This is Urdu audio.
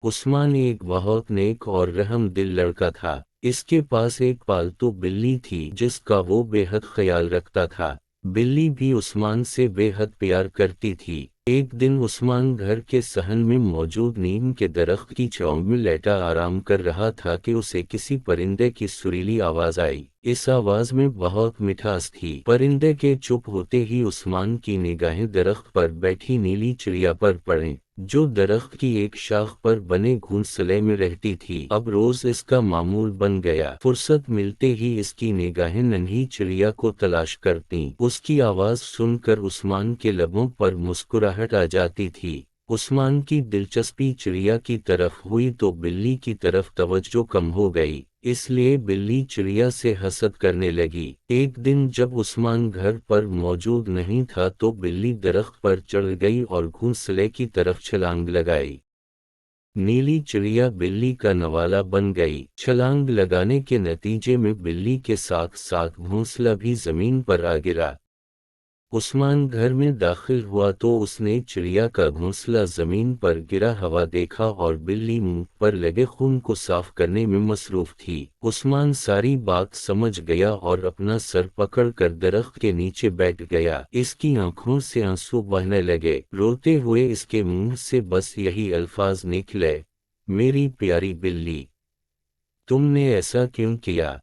عثمان ایک بہت نیک اور رحم دل لڑکا تھا۔ اس کے پاس ایک پالتو بلی تھی جس کا وہ بے حد خیال رکھتا تھا۔ بلی بھی عثمان سے بے حد پیار کرتی تھی۔ ایک دن عثمان گھر کے صحن میں موجود نیم کے درخت کی چھاؤں میں لیٹا آرام کر رہا تھا کہ اسے کسی پرندے کی سریلی آواز آئی۔ اس آواز میں بہت مٹھاس تھی۔ پرندے کے چپ ہوتے ہی عثمان کی نگاہیں درخت پر بیٹھی نیلی چڑیا پر پڑیں، جو درخت کی ایک شاخ پر بنے گھونسلے میں رہتی تھی۔ اب روز اس کا معمول بن گیا، فرصت ملتے ہی اس کی نگاہیں ننھی چڑیا کو تلاش کرتیں۔ اس کی آواز سن کر عثمان کے لبوں پر مسکراہٹ آ جاتی تھی۔ عثمان کی دلچسپی چڑیا کی طرف ہوئی تو بلی کی طرف توجہ کم ہو گئی، اس لیے بلی چڑیا سے حسد کرنے لگی۔ ایک دن جب عثمان گھر پر موجود نہیں تھا تو بلی درخت پر چڑھ گئی اور گھونسلے کی طرف چھلانگ لگائی۔ نیلی چڑیا بلی کا نوالا بن گئی۔ چھلانگ لگانے کے نتیجے میں بلی کے ساتھ ساتھ گھونسلہ بھی زمین پر آ گرا۔ عثمان گھر میں داخل ہوا تو اس نے چڑیا کا گھونسلہ زمین پر گرا ہوا دیکھا اور بلی منہ پر لگے خون کو صاف کرنے میں مصروف تھی۔ عثمان ساری بات سمجھ گیا اور اپنا سر پکڑ کر درخت کے نیچے بیٹھ گیا۔ اس کی آنکھوں سے آنسو بہنے لگے۔ روتے ہوئے اس کے منہ سے بس یہی الفاظ نکلے، میری پیاری بلی، تم نے ایسا کیوں کیا؟